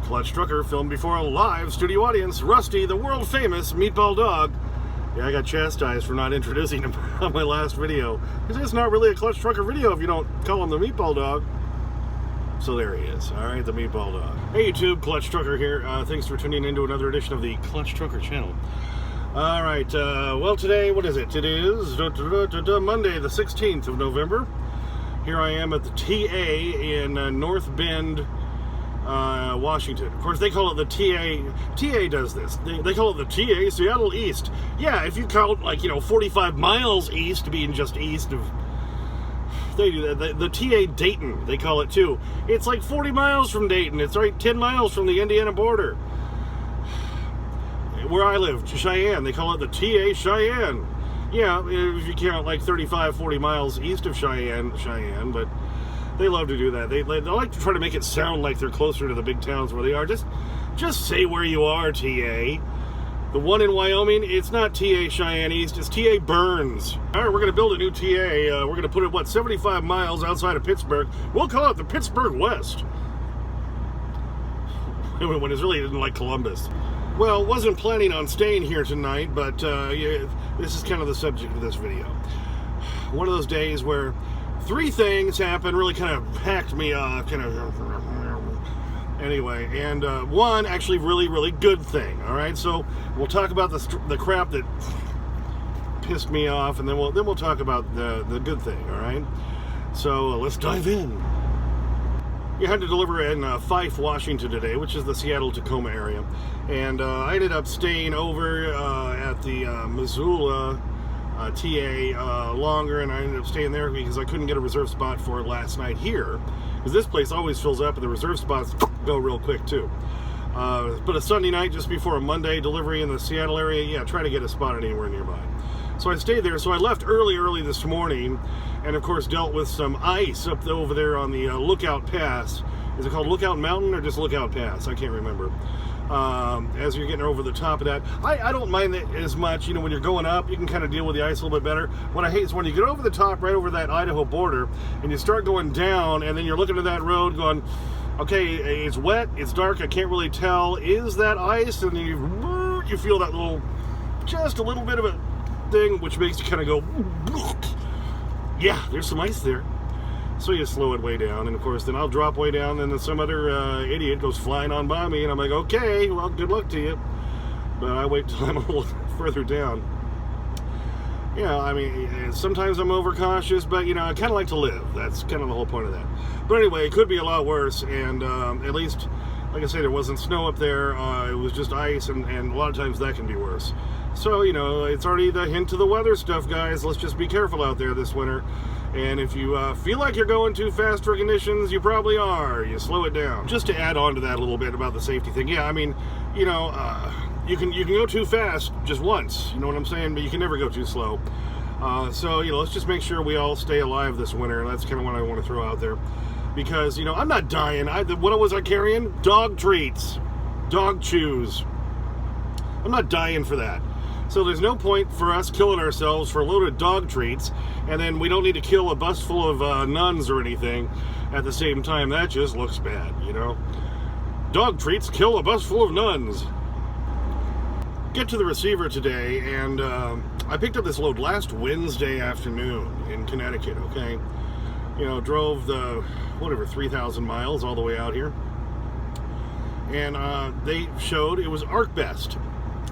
Clutch Trucker filmed before a live studio audience. Rusty, the world-famous meatball dog. Yeah, I got chastised for not introducing him on my last video. Because it's not really a Clutch Trucker video if you don't call him the meatball dog. So there he is. All right, the meatball dog. Hey, YouTube, Clutch Trucker here. Thanks for tuning into another edition of the Clutch Trucker channel. All right, well, today, what is it? It is Monday, the 16th of November. Here I am at the TA in North Bend, Washington. Of course, they call it the TA. TA does this. They call it the TA Seattle East. Yeah, if you count, 45 miles east being just east of... They do that. The TA Dayton, they call it too. It's like 40 miles from Dayton. It's right 10 miles from the Indiana border. Where I live, Cheyenne, they call it the TA Cheyenne. Yeah, if you count like 35, 40 miles east of Cheyenne, but they love to do that. They like to try to make it sound like they're closer to the big towns where they are. Just say where you are, TA. The one in Wyoming, it's not TA Cheyenne East, it's TA Burns. All right, we're going to build a new TA. We're going to put it, 75 miles outside of Pittsburgh. We'll call it the Pittsburgh West. When it's really like Columbus. Well, wasn't planning on staying here tonight, but yeah, this is kind of the subject of this video. One of those days where three things happened, really kind of packed me off, anyway, and one actually really good thing. All right, so we'll talk about the crap that pissed me off, and then we'll talk about the good thing. All right, so let's dive in. You had to deliver in Fife, Washington today, which is the Seattle-Tacoma area. And I ended up staying over at the Missoula TA longer, and I ended up staying there because I couldn't get a reserve spot for it last night here. Because this place always fills up, and the reserve spots go real quick, too. But a Sunday night just before a Monday delivery in the Seattle area, yeah, try to get a spot anywhere nearby. So I stayed there. So I left early this morning, and of course dealt with some ice up over there on the Lookout Pass. Is it called Lookout Mountain or just Lookout Pass? I can't remember. As you're getting over the top of that, I don't mind it as much. When you're going up, you can kind of deal with the ice a little bit better. What I hate is when you get over the top, right over that Idaho border, and you start going down, and then you're looking at that road going, okay, it's wet, it's dark, I can't really tell. Is that ice? And then you feel that just a little bit of a thing, which makes you kind of go, yeah, there's some ice there. So you slow it way down, and of course then I'll drop way down, and then some other idiot goes flying on by me, and I'm like, okay, well, good luck to you. But I wait till I'm a little further down. I mean, sometimes I'm overcautious, but I kind of like to live. That's kind of the whole point of that. But anyway, it could be a lot worse, and at least, like I say, there wasn't snow up there. It was just ice, and a lot of times that can be worse. So, it's already the hint to the weather stuff, guys. Let's just be careful out there this winter. And if you feel like you're going too fast for conditions, you probably are. You slow it down. Just to add on to that a little bit about the safety thing. Yeah, I mean, you can go too fast just once. You know what I'm saying? But you can never go too slow. So, let's just make sure we all stay alive this winter. That's kind of what I want to throw out there. Because, I'm not dying. What was I carrying? Dog treats. Dog chews. I'm not dying for that. So there's no point for us killing ourselves for a load of dog treats, and then we don't need to kill a bus full of nuns or anything at the same time. That just looks bad, Dog treats kill a bus full of nuns. Get to the receiver today, and I picked up this load last Wednesday afternoon in Connecticut, okay? Drove the, 3,000 miles all the way out here. And they showed it was ArcBest.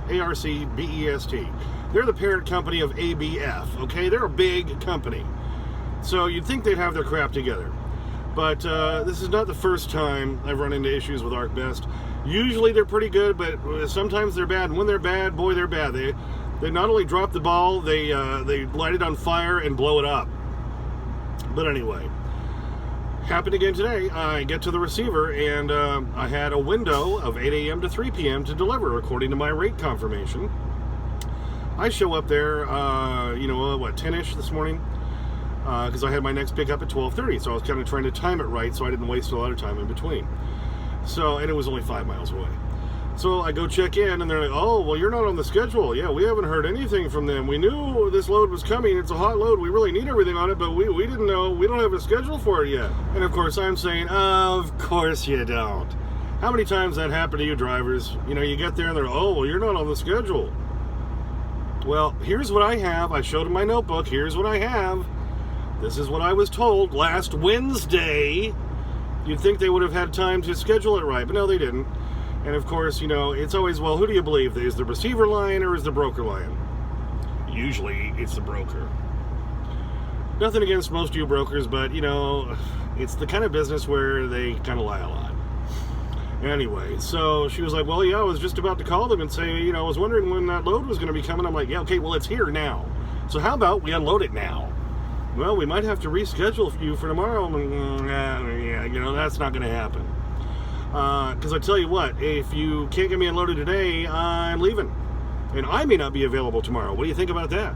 ARCBEST. They're the parent company of ABF, okay? They're a big company. So you'd think they'd have their crap together. But this is not the first time I've run into issues with ArcBest. Usually they're pretty good, but sometimes they're bad. And when they're bad, boy, they're bad. They not only drop the ball, they light it on fire and blow it up. But anyway, happened again today. I get to the receiver, and I had a window of 8 a.m. to 3 p.m. to deliver, according to my rate confirmation. I show up there, 10-ish this morning, because I had my next pickup at 12:30, so I was kind of trying to time it right so I didn't waste a lot of time in between. So, and it was only 5 miles away. So I go check in, and they're like, oh, well, you're not on the schedule. Yeah, we haven't heard anything from them. We knew this load was coming. It's a hot load. We really need everything on it, but we didn't know. We don't have a schedule for it yet. And, of course, I'm saying, of course you don't. How many times that happened to you drivers? You know, you get there and they're, oh, well, you're not on the schedule. Well, here's what I have. I showed them my notebook. Here's what I have. This is what I was told last Wednesday. You'd think they would have had time to schedule it right, but no, they didn't. And of course, you know, it's always, well, who do you believe? Is the receiver lying or is the broker lying? Usually it's the broker. Nothing against most of you brokers, but, you know, it's the kind of business where they kind of lie a lot. Anyway, so she was like, well, yeah, I was just about to call them and say, you know, I was wondering when that load was going to be coming. I'm like, yeah, okay, well, it's here now. So how about we unload it now? Well, we might have to reschedule you for tomorrow. I'm like, yeah, you know, that's not going to happen. Because I tell you what, if you can't get me unloaded today, I'm leaving. And I may not be available tomorrow. What do you think about that?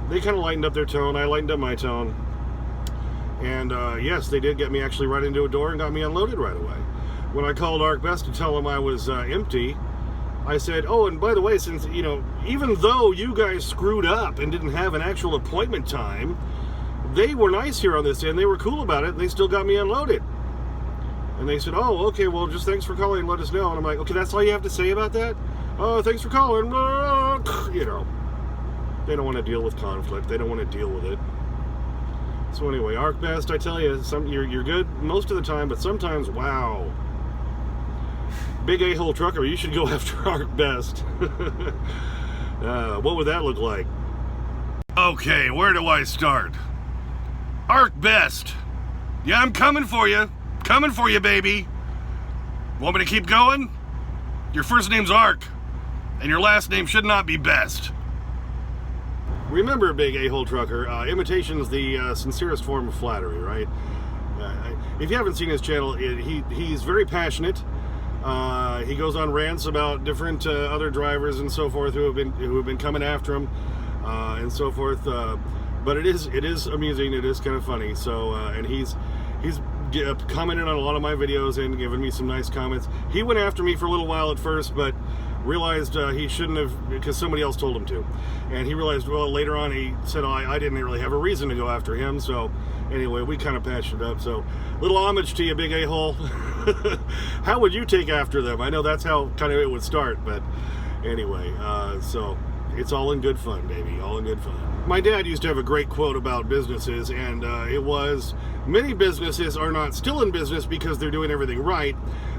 They kind of lightened up their tone. I lightened up my tone. And yes, they did get me actually right into a door and got me unloaded right away. When I called ArcBest to tell them I was empty, I said, oh, and by the way, since, you know, even though you guys screwed up and didn't have an actual appointment time, they were nice here on this end. They were cool about it. And they still got me unloaded. And they said, oh, okay, well, just thanks for calling and let us know. And I'm like, okay, that's all you have to say about that? Oh, thanks for calling. You know, they don't want to deal with conflict. They don't want to deal with it. So anyway, ArcBest, I tell you, you're good most of the time, but sometimes, wow. Big A-hole trucker, you should go after ArcBest. What would that look like? Okay, where do I start? ArcBest. Yeah, I'm coming for you. Coming for you, baby. Want me to keep going? Your first name's Arc, and your last name should not be Best. Remember, Big A-hole trucker, imitation's the sincerest form of flattery, right? If you haven't seen his channel, he's very passionate. He goes on rants about different other drivers and so forth who have been coming after him and so forth. But it is amusing. It is kind of funny. So and he's commented on a lot of my videos and given me some nice comments. He went after me for a little while at first, but realized he shouldn't have, because somebody else told him to. And he realized, well, later on he said, oh, I didn't really have a reason to go after him. So anyway, we kind of patched it up. So little homage to you, Big A-hole. How would you take after them? I know that's how kind of it would start, but anyway, so it's all in good fun, baby, all in good fun. My dad used to have a great quote about businesses, and it was, many businesses are not still in business because they're doing everything right.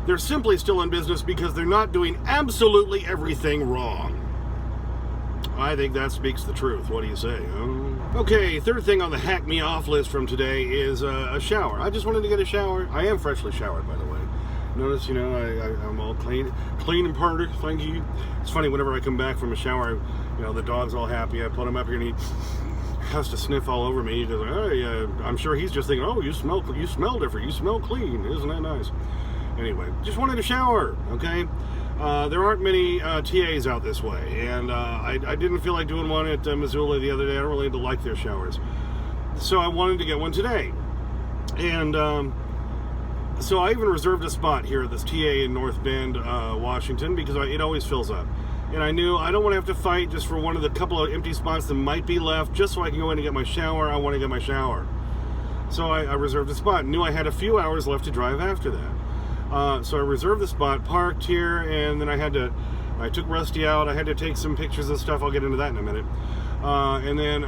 They're simply still in business because they're not doing absolutely everything wrong. I think that speaks the truth. What do you say? Okay, third thing on the hack me off list from today is a shower. I just wanted to get a shower. I am freshly showered, by the way. Notice, you know, I'm all clean and perfect. Thank you. It's funny, whenever I come back from a shower, you know, the dog's all happy. I put him up here and he has to sniff all over me. He goes, hey, I'm sure he's just thinking, oh, you smell different. You smell clean. Isn't that nice? Anyway, just wanted to shower, okay? There aren't many TAs out this way, and I didn't feel like doing one at Missoula the other day. I don't really like their showers. So I wanted to get one today. And so I even reserved a spot here at this TA in North Bend, Washington, because it always fills up. And I knew I don't want to have to fight just for one of the couple of empty spots that might be left, just so I can go in and get my shower. I want to get my shower. So I reserved a spot. Knew I had a few hours left to drive after that. So I reserved the spot, parked here, and then I took Rusty out. I had to take some pictures of stuff. I'll get into that in a minute. And then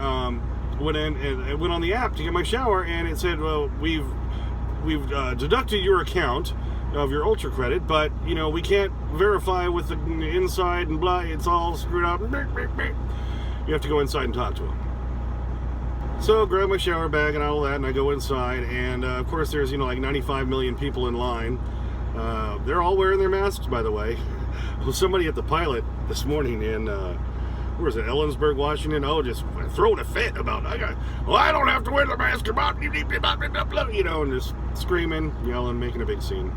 went in and went on the app to get my shower, and it said, well, we've deducted your account of your Ultra credit, but, you know, we can't verify with the inside and blah, it's all screwed up. You have to go inside and talk to them. So grab my shower bag and all that, and I go inside, and of course there's, you know, like 95 million people in line. They're all wearing their masks, by the way. Well, somebody at the Pilot this morning in, where was it, Ellensburg, Washington, just throwing a fit about, I don't have to wear the mask, you know, and just screaming, yelling, making a big scene.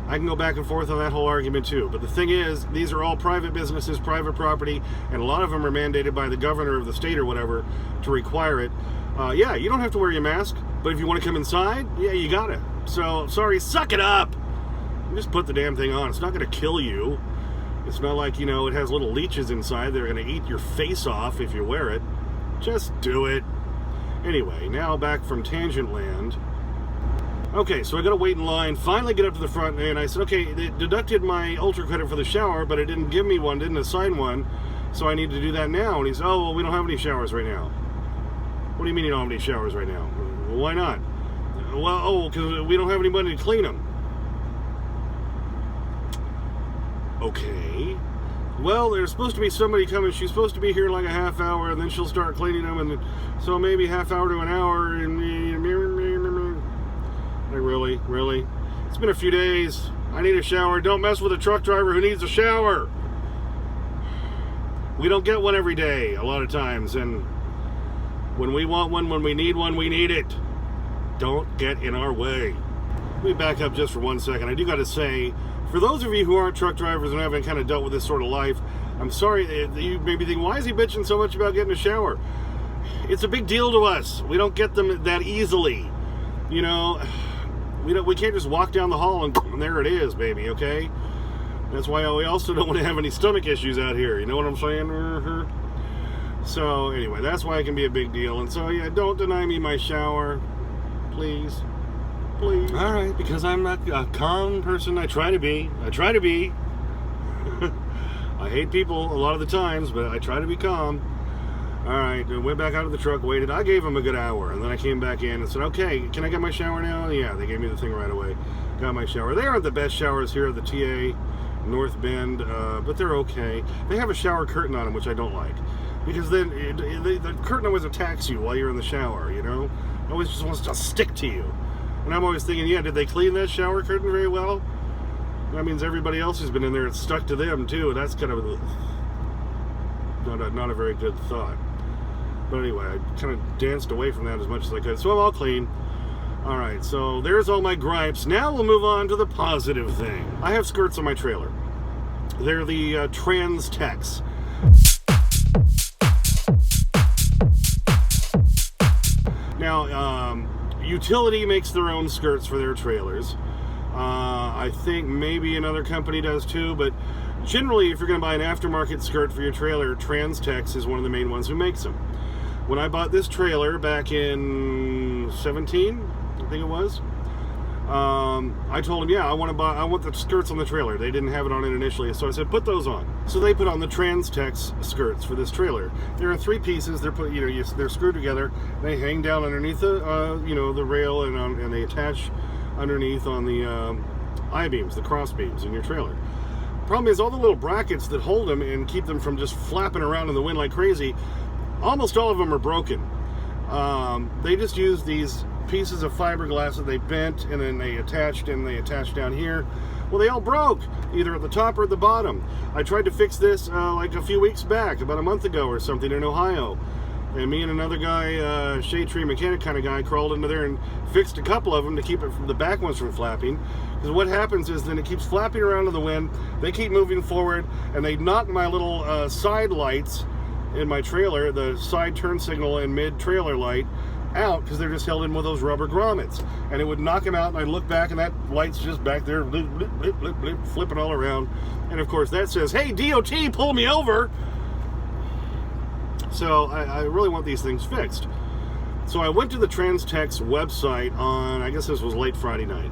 I can go back and forth on that whole argument too, but the thing is, these are all private businesses, private property, and a lot of them are mandated by the governor of the state or whatever to require it. Yeah, you don't have to wear your mask, but if you want to come inside, yeah, you gotta. So, sorry, suck it up! Just put the damn thing on. It's not gonna kill you. It's not like, you know, it has little leeches inside. They're gonna eat your face off if you wear it. Just do it. Anyway, now back from Tangent Land. Okay, so I got to wait in line, finally get up to the front, and I said, okay, it deducted my Ultra credit for the shower, but it didn't give me one, didn't assign one, so I need to do that now. And he said, oh, well, we don't have any showers right now. What do you mean you don't have any showers right now? Well, why not? Well, oh, because we don't have anybody to clean them. Okay. Well, there's supposed to be somebody coming. She's supposed to be here in like a half hour, and then she'll start cleaning them, and so maybe half hour to an hour, and like, really? It's been a few days. I need a shower. Don't mess with a truck driver who needs a shower. We don't get one every day, a lot of times, and when we want one, when we need it. Don't get in our way. Let me back up just for 1 second. I do got to say, for those of you who aren't truck drivers and haven't kind of dealt with this sort of life, I'm sorry, you may be thinking, why is he bitching so much about getting a shower? It's a big deal to us. We don't get them that easily. You know, we can't just walk down the hall and there it is, baby, okay? That's why we also don't want to have any stomach issues out here. You know what I'm saying? So, anyway, that's why it can be a big deal. And so, yeah, don't deny me my shower. Please. All right, because I'm not a calm person. I try to be. I hate people a lot of the times, but I try to be calm. All right, went back out of the truck, waited. I gave them a good hour, and then I came back in and said, okay, can I get my shower now? Yeah, they gave me the thing right away. Got my shower. They aren't the best showers here at the TA North Bend, but they're okay. They have a shower curtain on them, which I don't like, because then the curtain always attacks you while you're in the shower, you know? It always just wants to stick to you. And I'm always thinking, yeah, did they clean that shower curtain very well? That means everybody else who's been in there, it's stuck to them too. That's kind of not a very good thought. But anyway, I kind of danced away from that as much as I could. So I'm all clean. All right, so there's all my gripes. Now we'll move on to the positive thing. I have skirts on my trailer. They're the Trans-Tex. Now, Utility makes their own skirts for their trailers. I think maybe another company does too, but generally, if you're going to buy an aftermarket skirt for your trailer, Trans-Tex is one of the main ones who makes them. When I bought this trailer back in 17, I think it was, I told them, yeah, I want the skirts on the trailer. They didn't have it on it initially, so I said, put those on. So they put on the Trans-Tex skirts for this trailer. They're in 3 pieces. They're put, they're screwed together. They hang down underneath the, the rail, and they attach underneath on the I-beams, the cross beams in your trailer. Problem is, all the little brackets that hold them and keep them from just flapping around in the wind like crazy, almost all of them are broken. They just use these pieces of fiberglass that they bent and then they attached down here. Well, they all broke, either at the top or at the bottom. I tried to fix this like a few weeks back, about a month ago or something in Ohio. And me and another guy, shade tree mechanic kind of guy, crawled into there and fixed a couple of them to keep it from the back ones from flapping. Because what happens is then it keeps flapping around in the wind, they keep moving forward, and they knock my little side lights in my trailer, the side turn signal and mid trailer light, out, because they're just held in with those rubber grommets, and it would knock them out, and I look back and that light's just back there blip, blip, blip, blip, blip, flipping all around, and of course that says, hey DOT, pull me over. So I really want these things fixed. So I went to the Trans-Tex website on, I guess this was late Friday night,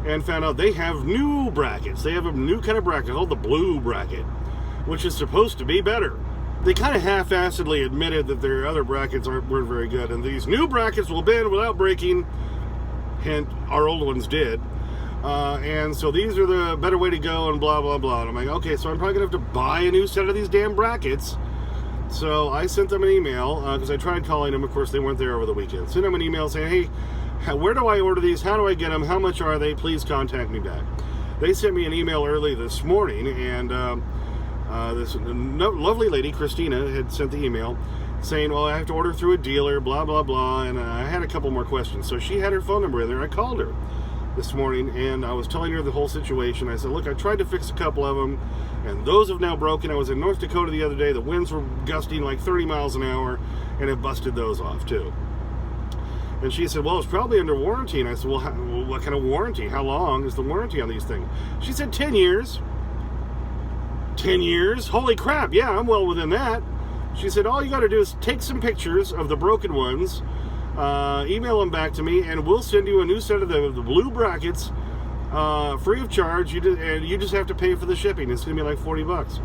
and found out they have new brackets. They have a new kind of bracket called the blue bracket, which is supposed to be better. They kind of half-assedly admitted that their other brackets weren't very good, and these new brackets will bend without breaking. Hint, our old ones did. And so these are the better way to go, and blah, blah, blah. And I'm like, okay, so I'm probably going to have to buy a new set of these damn brackets. So I sent them an email, because I tried calling them. Of course, they weren't there over the weekend. Sent them an email saying, hey, where do I order these? How do I get them? How much are they? Please contact me back. They sent me an email early this morning, and this lovely lady, Christina, had sent the email saying, well, I have to order through a dealer, blah, blah, blah, and I had a couple more questions. So she had her phone number in there. I called her this morning, and I was telling her the whole situation. I said, look, I tried to fix a couple of them, and those have now broken. I was in North Dakota the other day. The winds were gusting like 30 miles an hour, and it busted those off, too. And she said, well, it's probably under warranty. And I said, well, what kind of warranty? How long is the warranty on these things? She said, 10 years. 10 years? Holy crap, yeah, I'm well within that. She said, all you got to do is take some pictures of the broken ones, email them back to me, and we'll send you a new set of the blue brackets free of charge. And you just have to pay for the shipping. It's going to be like $40.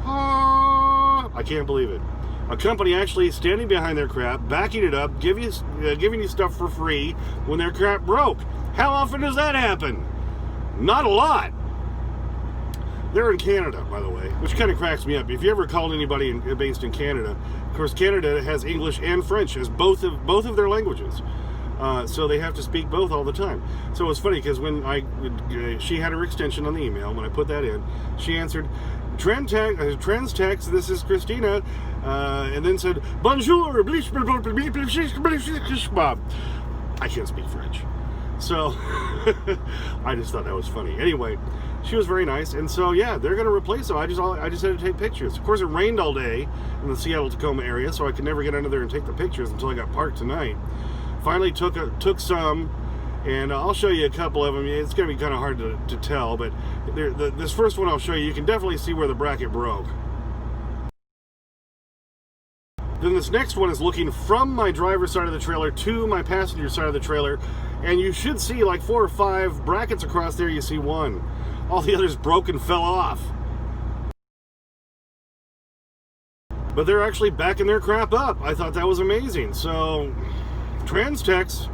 I can't believe it. A company actually standing behind their crap, backing it up, giving you stuff for free when their crap broke. How often does that happen? Not a lot. They're in Canada, by the way, which kind of cracks me up. If you ever called anybody based in Canada, of course, Canada has English and French as both of their languages, so they have to speak both all the time. So it was funny because when she had her extension on the email, when I put that in, she answered, "Trans text. This is Christina," and then said, "Bonjour." I can't speak French. So I just thought that was funny. Anyway, she was very nice, and so yeah, they're going to replace them. I just had to take pictures. Of course, it rained all day in the Seattle-Tacoma area, so I could never get under there and take the pictures until I got parked tonight. Finally took some, and I'll show you a couple of them. It's going to be kind of hard to tell, but this first one I'll show you. You can definitely see where the bracket broke. Then this next one is looking from my driver's side of the trailer to my passenger side of the trailer, and you should see like 4 or 5 brackets across there. You see one. All the others broke and fell off. But they're actually backing their crap up. I thought that was amazing. So, Transtex,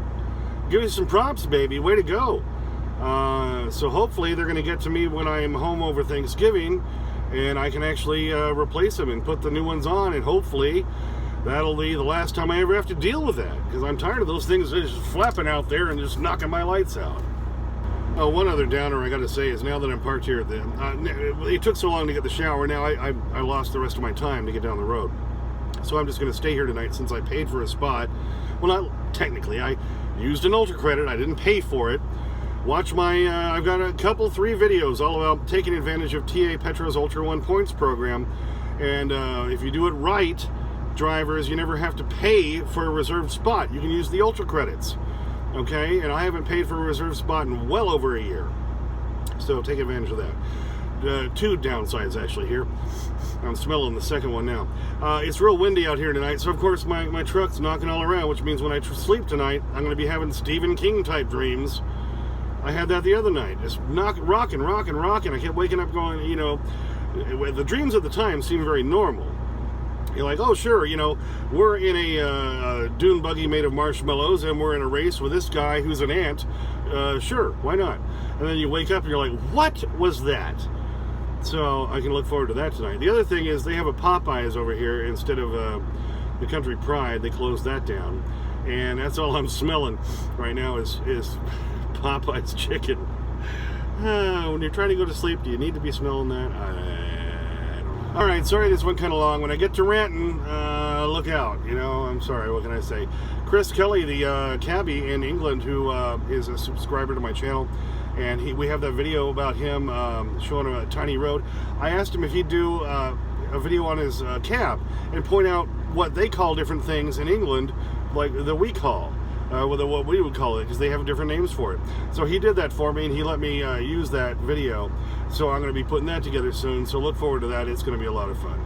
give you some props, baby. Way to go. So hopefully they're going to get to me when I'm home over Thanksgiving, and I can actually replace them and put the new ones on, and hopefully that'll be the last time I ever have to deal with that, because I'm tired of those things just flapping out there and just knocking my lights out. Oh, one other downer I got to say is now that I'm parked here at it took so long to get the shower, now I lost the rest of my time to get down the road. So I'm just going to stay here tonight since I paid for a spot. Well, not technically. I used an Ultra Credit. I didn't pay for it. Watch my, I've got a couple, 3 videos all about taking advantage of TA Petro's Ultra One Points program. And if you do it right, drivers, you never have to pay for a reserved spot. You can use the Ultra Credits. Okay? And I haven't paid for a reserved spot in well over a year. So take advantage of that. 2 downsides actually here. I'm smelling the second one now. It's real windy out here tonight, so of course my truck's knocking all around, which means when I sleep tonight, I'm going to be having Stephen King type dreams. I had that the other night, just rocking. I kept waking up going, you know, the dreams at the time seemed very normal. You're like, oh sure, you know, we're in a dune buggy made of marshmallows, and we're in a race with this guy who's an ant. Sure, why not? And then you wake up and you're like, what was that? So I can look forward to that tonight. The other thing is they have a Popeyes over here instead of the Country Pride. They closed that down, and that's all I'm smelling right now is Popeyes chicken. When you're trying to go to sleep, do you need to be smelling that? I don't know. All right, sorry this went kind of long. When I get to ranting, look out. You know, I'm sorry. What can I say? Chris Kelly, the cabbie in England, who is a subscriber to my channel, and we have that video about him showing a tiny road. I asked him if he'd do a video on his cab and point out what they call different things in England, like that we call, what we would call it, because they have different names for it. So he did that for me, and he let me use that video. So I'm going to be putting that together soon, so look forward to that. It's going to be a lot of fun.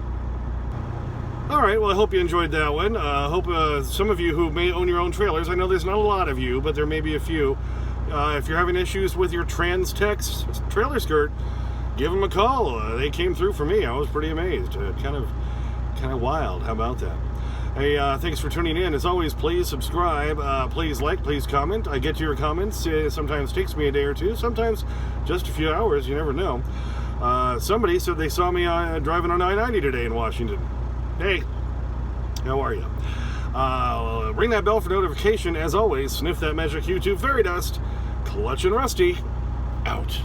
All right, well, I hope you enjoyed that one. I hope some of you who may own your own trailers, I know there's not a lot of you, but there may be a few. If you're having issues with your Transtex trailer skirt, give them a call. They came through for me. I was pretty amazed. Kind of wild. How about that? Hey, thanks for tuning in. As always, please subscribe. Please like. Please comment. I get to your comments. Sometimes takes me a day or two. Sometimes just a few hours. You never know. Somebody said they saw me driving on I-90 today in Washington. Hey, how are you? Ring that bell for notification. As always, sniff that magic YouTube fairy dust. Clutch and Rusty, out.